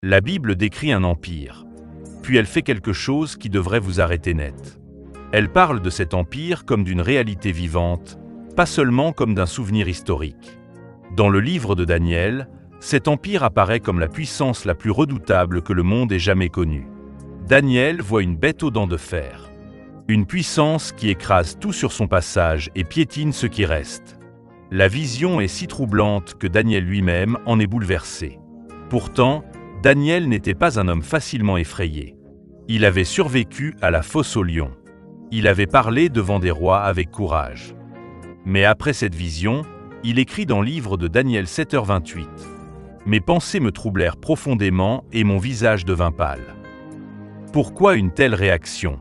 La Bible décrit un empire, puis elle fait quelque chose qui devrait vous arrêter net. Elle parle de cet empire comme d'une réalité vivante, pas seulement comme d'un souvenir historique. Dans le livre de Daniel, cet empire apparaît comme la puissance la plus redoutable que le monde ait jamais connue. Daniel voit une bête aux dents de fer. Une puissance qui écrase tout sur son passage et piétine ce qui reste. La vision est si troublante que Daniel lui-même en est bouleversé. Pourtant, Daniel n'était pas un homme facilement effrayé. Il avait survécu à la fosse aux lions. Il avait parlé devant des rois avec courage. Mais après cette vision, il écrit dans le livre de Daniel 7h28. « Mes pensées me troublèrent profondément et mon visage devint pâle. » Pourquoi une telle réaction ?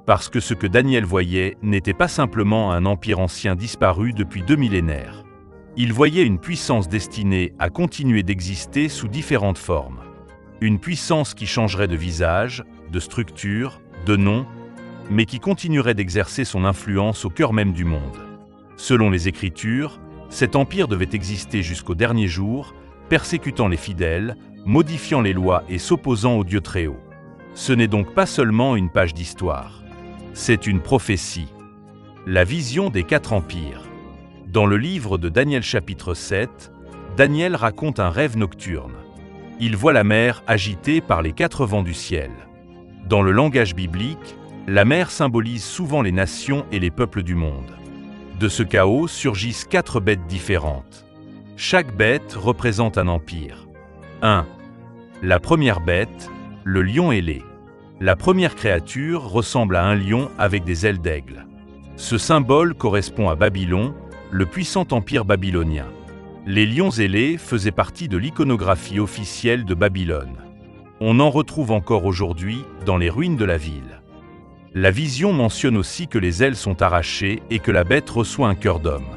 Parce que ce que Daniel voyait n'était pas simplement un empire ancien disparu depuis 2 millénaires. Il voyait une puissance destinée à continuer d'exister sous différentes formes. Une puissance qui changerait de visage, de structure, de nom, mais qui continuerait d'exercer son influence au cœur même du monde. Selon les Écritures, cet empire devait exister jusqu'au dernier jour, persécutant les fidèles, modifiant les lois et s'opposant au Dieu Très-Haut. Ce n'est donc pas seulement une page d'histoire. C'est une prophétie. La vision des 4 empires. Dans le livre de Daniel chapitre 7, Daniel raconte un rêve nocturne. Il voit la mer agitée par les 4 vents du ciel. Dans le langage biblique, la mer symbolise souvent les nations et les peuples du monde. De ce chaos surgissent 4 bêtes différentes. Chaque bête représente un empire. 1. La première bête, le lion ailé. La première créature ressemble à un lion avec des ailes d'aigle. Ce symbole correspond à Babylone, le puissant empire babylonien. Les lions ailés faisaient partie de l'iconographie officielle de Babylone. On en retrouve encore aujourd'hui dans les ruines de la ville. La vision mentionne aussi que les ailes sont arrachées et que la bête reçoit un cœur d'homme.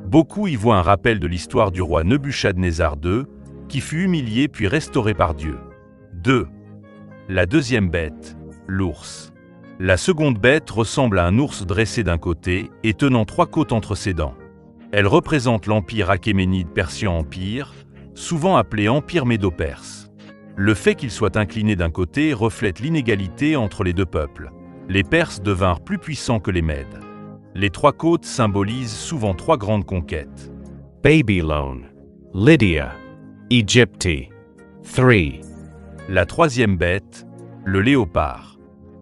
Beaucoup y voient un rappel de l'histoire du roi Nebuchadnezzar II, qui fut humilié puis restauré par Dieu. 2. La deuxième bête, l'ours. La seconde bête ressemble à un ours dressé d'un côté et tenant 3 côtes entre ses dents. Elle représente l'empire achéménide Persian Empire, souvent appelé Empire Médo-Perse. Le fait qu'il soit incliné d'un côté reflète l'inégalité entre les 2 peuples. Les Perses devinrent plus puissants que les Mèdes. Les 3 côtes symbolisent souvent 3 grandes conquêtes. Babylone, Lydia, Egypte. 3. La troisième bête, le léopard.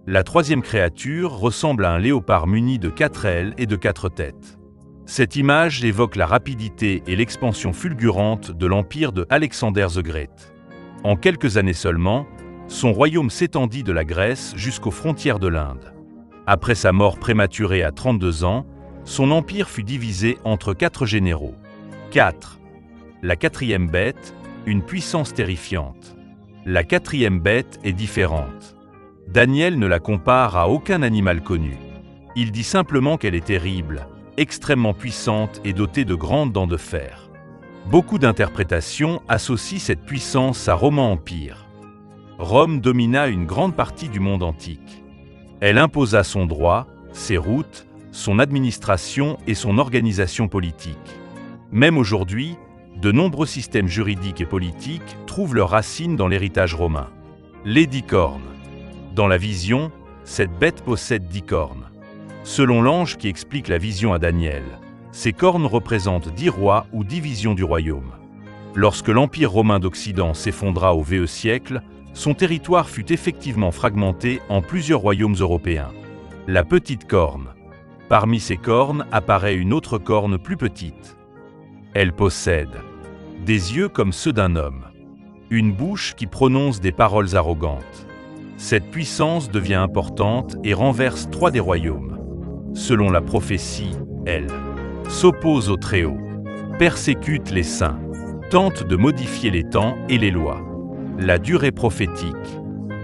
La troisième créature ressemble à un léopard muni de 4 ailes et de 4 têtes. Cette image évoque la rapidité et l'expansion fulgurante de l'empire de Alexander the Great. En quelques années seulement, son royaume s'étendit de la Grèce jusqu'aux frontières de l'Inde. Après sa mort prématurée à 32 ans, son empire fut divisé entre 4 généraux. 4. La quatrième bête, une puissance terrifiante. La quatrième bête est différente. Daniel ne la compare à aucun animal connu. Il dit simplement qu'elle est terrible, extrêmement puissante et dotée de grandes dents de fer. Beaucoup d'interprétations associent cette puissance à Romain Empire. Rome domina une grande partie du monde antique. Elle imposa son droit, ses routes, son administration et son organisation politique. Même aujourd'hui, de nombreux systèmes juridiques et politiques trouvent leurs racines dans l'héritage romain. Les 10 cornes. Dans la vision, cette bête possède 10 cornes. Selon l'ange qui explique la vision à Daniel, ces cornes représentent 10 rois ou 10 visions du royaume. Lorsque l'Empire romain d'Occident s'effondra au VE siècle, son territoire fut effectivement fragmenté en plusieurs royaumes européens. La petite corne. Parmi ces cornes apparaît une autre corne plus petite. Elle possède des yeux comme ceux d'un homme, une bouche qui prononce des paroles arrogantes. Cette puissance devient importante et renverse 3 des royaumes. Selon la prophétie, elle s'oppose au Très-Haut, persécute les saints, tente de modifier les temps et les lois. La durée prophétique.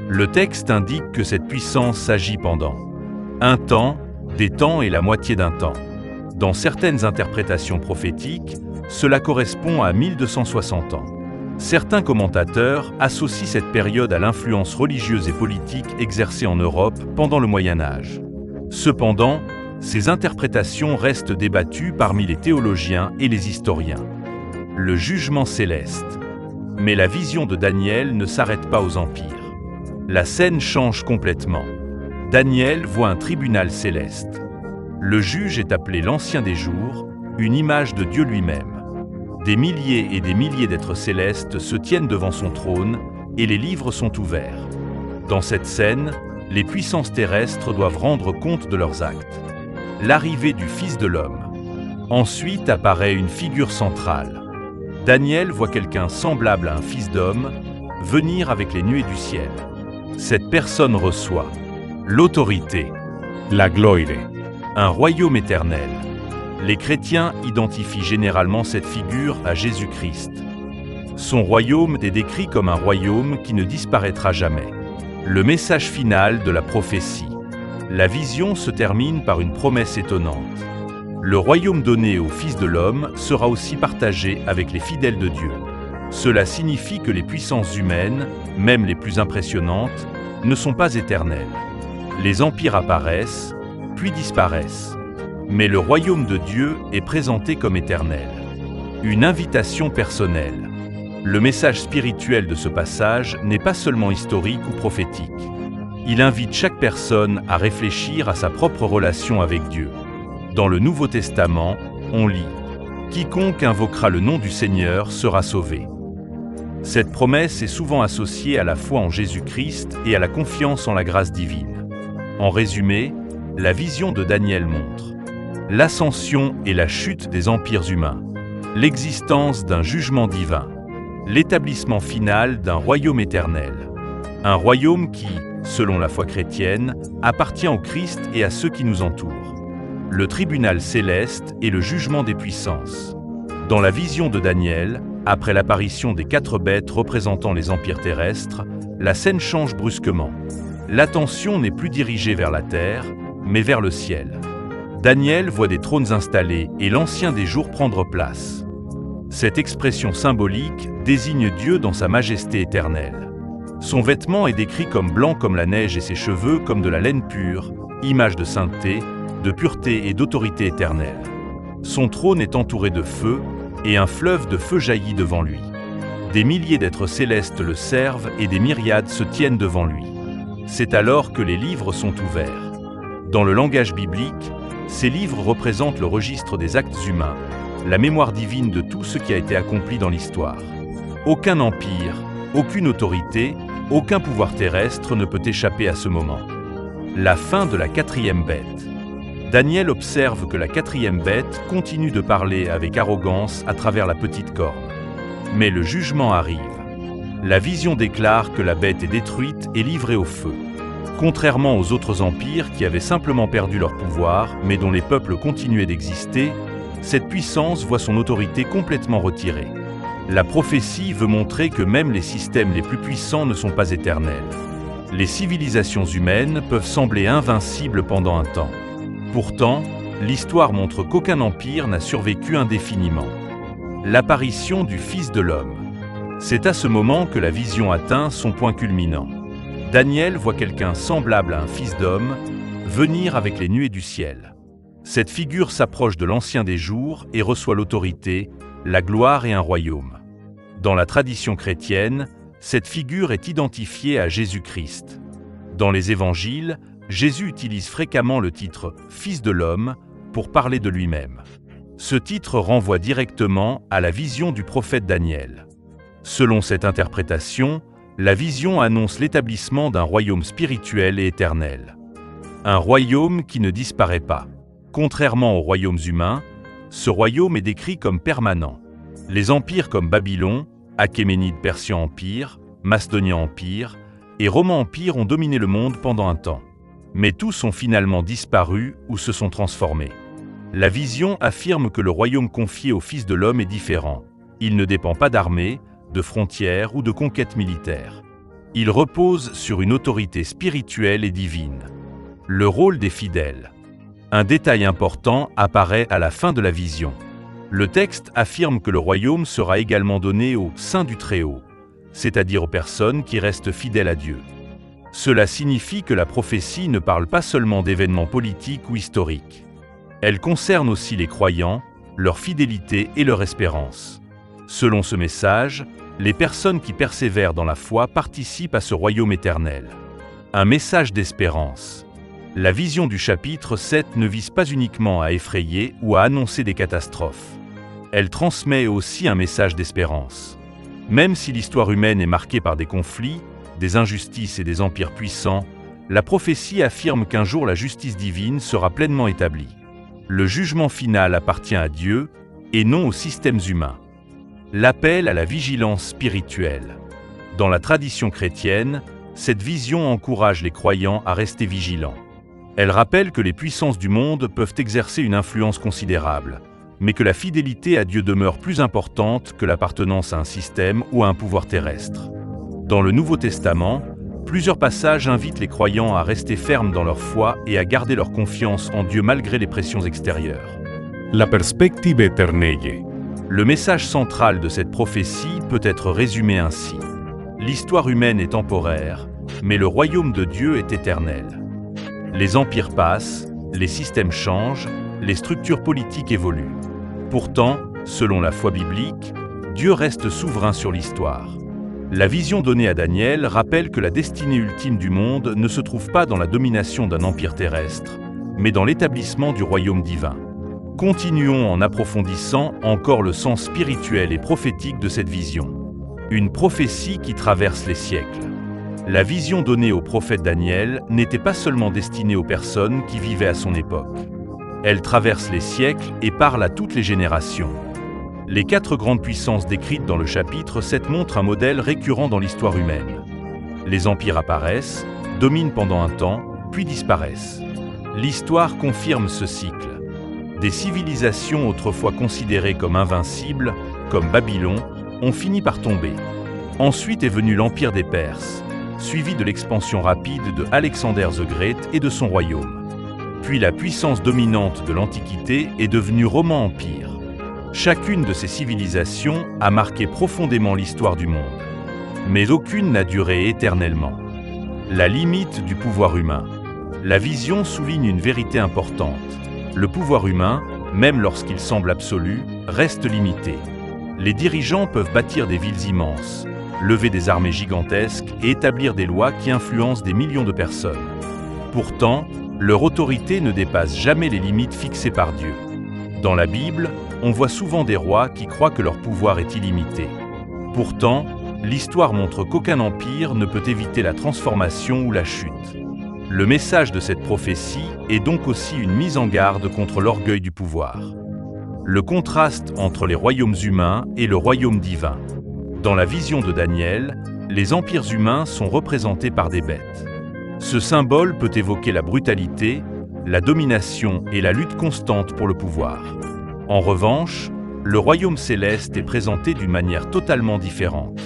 Le texte indique que cette puissance s'agit pendant un temps, des temps et la moitié d'un temps. Dans certaines interprétations prophétiques, cela correspond à 1260 ans. Certains commentateurs associent cette période à l'influence religieuse et politique exercée en Europe pendant le Moyen Âge. Cependant, ces interprétations restent débattues parmi les théologiens et les historiens. Le jugement céleste. Mais la vision de Daniel ne s'arrête pas aux empires. La scène change complètement. Daniel voit un tribunal céleste. Le juge est appelé l'Ancien des Jours, une image de Dieu lui-même. Des milliers et des milliers d'êtres célestes se tiennent devant son trône et les livres sont ouverts. Dans cette scène, les puissances terrestres doivent rendre compte de leurs actes. L'arrivée du Fils de l'homme. Ensuite apparaît une figure centrale. Daniel voit quelqu'un semblable à un fils d'homme venir avec les nuées du ciel. Cette personne reçoit l'autorité, la gloire, un royaume éternel. Les chrétiens identifient généralement cette figure à Jésus-Christ. Son royaume est décrit comme un royaume qui ne disparaîtra jamais. Le message final de la prophétie. La vision se termine par une promesse étonnante. Le royaume donné au Fils de l'homme sera aussi partagé avec les fidèles de Dieu. Cela signifie que les puissances humaines, même les plus impressionnantes, ne sont pas éternelles. Les empires apparaissent, puis disparaissent. Mais le royaume de Dieu est présenté comme éternel. Une invitation personnelle. Le message spirituel de ce passage n'est pas seulement historique ou prophétique. Il invite chaque personne à réfléchir à sa propre relation avec Dieu. Dans le Nouveau Testament, on lit « Quiconque invoquera le nom du Seigneur sera sauvé ». Cette promesse est souvent associée à la foi en Jésus-Christ et à la confiance en la grâce divine. En résumé, la vision de Daniel montre l'ascension et la chute des empires humains, l'existence d'un jugement divin, l'établissement final d'un royaume éternel. Un royaume qui, selon la foi chrétienne, appartient au Christ et à ceux qui nous entourent. Le tribunal céleste et le jugement des puissances. Dans la vision de Daniel, après l'apparition des 4 bêtes représentant les empires terrestres, la scène change brusquement. L'attention n'est plus dirigée vers la terre, mais vers le ciel. Daniel voit des trônes installés et l'Ancien des Jours prendre place. Cette expression symbolique désigne Dieu dans sa majesté éternelle. Son vêtement est décrit comme blanc comme la neige et ses cheveux comme de la laine pure, image de sainteté, de pureté et d'autorité éternelle. Son trône est entouré de feu, et un fleuve de feu jaillit devant lui. Des milliers d'êtres célestes le servent et des myriades se tiennent devant lui. C'est alors que les livres sont ouverts. Dans le langage biblique, ces livres représentent le registre des actes humains, la mémoire divine de tout ce qui a été accompli dans l'histoire. Aucun empire, aucune autorité, aucun pouvoir terrestre ne peut échapper à ce moment. La fin de la 4e bête. Daniel observe que la 4e bête continue de parler avec arrogance à travers la petite corne. Mais le jugement arrive. La vision déclare que la bête est détruite et livrée au feu. Contrairement aux autres empires qui avaient simplement perdu leur pouvoir, mais dont les peuples continuaient d'exister, cette puissance voit son autorité complètement retirée. La prophétie veut montrer que même les systèmes les plus puissants ne sont pas éternels. Les civilisations humaines peuvent sembler invincibles pendant un temps. Pourtant, l'histoire montre qu'aucun empire n'a survécu indéfiniment. L'apparition du Fils de l'homme. C'est à ce moment que la vision atteint son point culminant. Daniel voit quelqu'un semblable à un fils d'homme venir avec les nuées du ciel. Cette figure s'approche de l'Ancien des Jours et reçoit l'autorité, la gloire et un royaume. Dans la tradition chrétienne, cette figure est identifiée à Jésus-Christ. Dans les évangiles, Jésus utilise fréquemment le titre « Fils de l'homme » pour parler de lui-même. Ce titre renvoie directement à la vision du prophète Daniel. Selon cette interprétation, la vision annonce l'établissement d'un royaume spirituel et éternel. Un royaume qui ne disparaît pas. Contrairement aux royaumes humains, ce royaume est décrit comme permanent. Les empires comme Babylone, Achéménide Persian Empire, Macédonien Empire et Roman Empire ont dominé le monde pendant un temps. Mais tous ont finalement disparu ou se sont transformés. La vision affirme que le royaume confié au Fils de l'homme est différent. Il ne dépend pas d'armées, de frontières ou de conquêtes militaires. Il repose sur une autorité spirituelle et divine. Le rôle des fidèles. Un détail important apparaît à la fin de la vision. Le texte affirme que le royaume sera également donné aux saints du Très-Haut, c'est-à-dire aux personnes qui restent fidèles à Dieu. Cela signifie que la prophétie ne parle pas seulement d'événements politiques ou historiques. Elle concerne aussi les croyants, leur fidélité et leur espérance. Selon ce message, Les personnes qui persévèrent dans la foi participent à ce royaume éternel. Un message d'espérance. La vision du chapitre 7 ne vise pas uniquement à effrayer ou à annoncer des catastrophes. Elle transmet aussi un message d'espérance. Même si l'histoire humaine est marquée par des conflits, des injustices et des empires puissants, la prophétie affirme qu'un jour la justice divine sera pleinement établie. Le jugement final appartient à Dieu et non aux systèmes humains. L'appel à la vigilance spirituelle. Dans la tradition chrétienne, cette vision encourage les croyants à rester vigilants. Elle rappelle que les puissances du monde peuvent exercer une influence considérable, mais que la fidélité à Dieu demeure plus importante que l'appartenance à un système ou à un pouvoir terrestre. Dans le Nouveau Testament, plusieurs passages invitent les croyants à rester fermes dans leur foi et à garder leur confiance en Dieu malgré les pressions extérieures. La perspective éternelle. Le message central de cette prophétie peut être résumé ainsi. L'histoire humaine est temporaire, mais le royaume de Dieu est éternel. Les empires passent, les systèmes changent, les structures politiques évoluent. Pourtant, selon la foi biblique, Dieu reste souverain sur l'histoire. La vision donnée à Daniel rappelle que la destinée ultime du monde ne se trouve pas dans la domination d'un empire terrestre, mais dans l'établissement du royaume divin. Continuons en approfondissant encore le sens spirituel et prophétique de cette vision. Une prophétie qui traverse les siècles. La vision donnée au prophète Daniel n'était pas seulement destinée aux personnes qui vivaient à son époque. Elle traverse les siècles et parle à toutes les générations. Les 4 grandes puissances décrites dans le chapitre 7 montrent un modèle récurrent dans l'histoire humaine. Les empires apparaissent, dominent pendant un temps, puis disparaissent. L'histoire confirme ce cycle. Des civilisations autrefois considérées comme invincibles, comme Babylone, ont fini par tomber. Ensuite est venu l'Empire des Perses, suivi de l'expansion rapide de Alexander the Great et de son royaume. Puis la puissance dominante de l'Antiquité est devenue Roman Empire. Chacune de ces civilisations a marqué profondément l'histoire du monde. Mais aucune n'a duré éternellement. La limite du pouvoir humain. La vision souligne une vérité importante. Le pouvoir humain, même lorsqu'il semble absolu, reste limité. Les dirigeants peuvent bâtir des villes immenses, lever des armées gigantesques et établir des lois qui influencent des millions de personnes. Pourtant, leur autorité ne dépasse jamais les limites fixées par Dieu. Dans la Bible, on voit souvent des rois qui croient que leur pouvoir est illimité. Pourtant, l'histoire montre qu'aucun empire ne peut éviter la transformation ou la chute. Le message de cette prophétie est donc aussi une mise en garde contre l'orgueil du pouvoir. Le contraste entre les royaumes humains et le royaume divin. Dans la vision de Daniel, les empires humains sont représentés par des bêtes. Ce symbole peut évoquer la brutalité, la domination et la lutte constante pour le pouvoir. En revanche, le royaume céleste est présenté d'une manière totalement différente.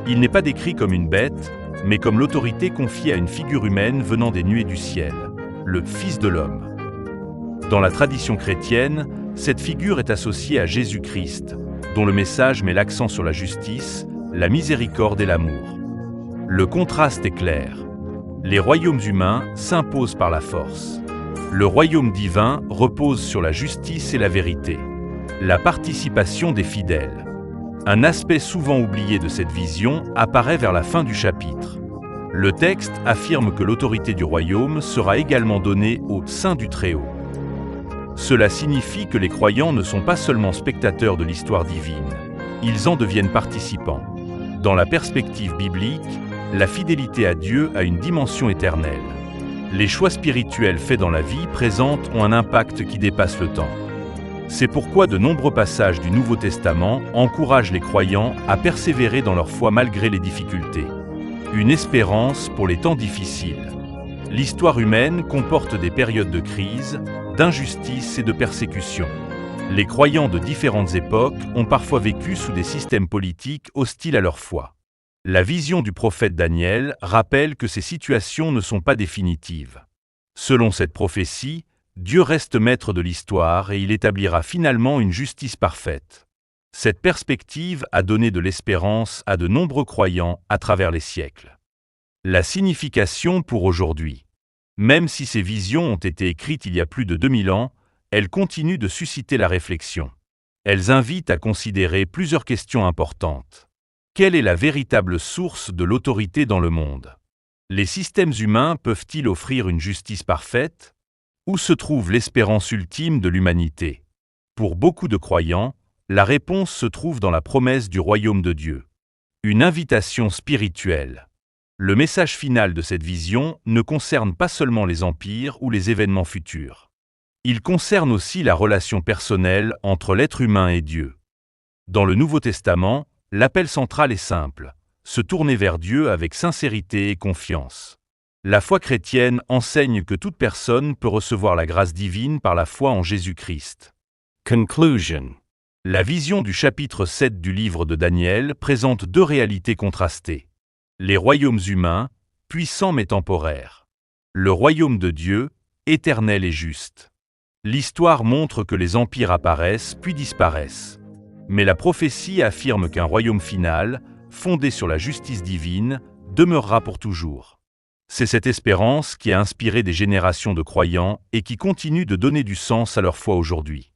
Il n'est pas décrit comme une bête, mais comme l'autorité confiée à une figure humaine venant des nuées du ciel, le Fils de l'homme. Dans la tradition chrétienne, cette figure est associée à Jésus-Christ, dont le message met l'accent sur la justice, la miséricorde et l'amour. Le contraste est clair. Les royaumes humains s'imposent par la force. Le royaume divin repose sur la justice et la vérité. La participation des fidèles. Un aspect souvent oublié de cette vision apparaît vers la fin du chapitre. Le texte affirme que l'autorité du royaume sera également donnée au sein du Très-Haut. Cela signifie que les croyants ne sont pas seulement spectateurs de l'histoire divine, ils en deviennent participants. Dans la perspective biblique, la fidélité à Dieu a une dimension éternelle. Les choix spirituels faits dans la vie présente ont un impact qui dépasse le temps. C'est pourquoi de nombreux passages du Nouveau Testament encouragent les croyants à persévérer dans leur foi malgré les difficultés. Une espérance pour les temps difficiles. L'histoire humaine comporte des périodes de crise, d'injustice et de persécution. Les croyants de différentes époques ont parfois vécu sous des systèmes politiques hostiles à leur foi. La vision du prophète Daniel rappelle que ces situations ne sont pas définitives. Selon cette prophétie, Dieu reste maître de l'histoire et il établira finalement une justice parfaite. Cette perspective a donné de l'espérance à de nombreux croyants à travers les siècles. La signification pour aujourd'hui. Même si ces visions ont été écrites il y a plus de 2000 ans, elles continuent de susciter la réflexion. Elles invitent à considérer plusieurs questions importantes. Quelle est la véritable source de l'autorité dans le monde? Les systèmes humains peuvent-ils offrir une justice parfaite? Où se trouve l'espérance ultime de l'humanité? Pour beaucoup de croyants, la réponse se trouve dans la promesse du royaume de Dieu. Une invitation spirituelle. Le message final de cette vision ne concerne pas seulement les empires ou les événements futurs. Il concerne aussi la relation personnelle entre l'être humain et Dieu. Dans le Nouveau Testament, l'appel central est simple: se tourner vers Dieu avec sincérité et confiance. La foi chrétienne enseigne que toute personne peut recevoir la grâce divine par la foi en Jésus-Christ. Conclusion. La vision du chapitre 7 du livre de Daniel présente deux réalités contrastées. Les royaumes humains, puissants mais temporaires. Le royaume de Dieu, éternel et juste. L'histoire montre que les empires apparaissent puis disparaissent. Mais la prophétie affirme qu'un royaume final, fondé sur la justice divine, demeurera pour toujours. C'est cette espérance qui a inspiré des générations de croyants et qui continue de donner du sens à leur foi aujourd'hui.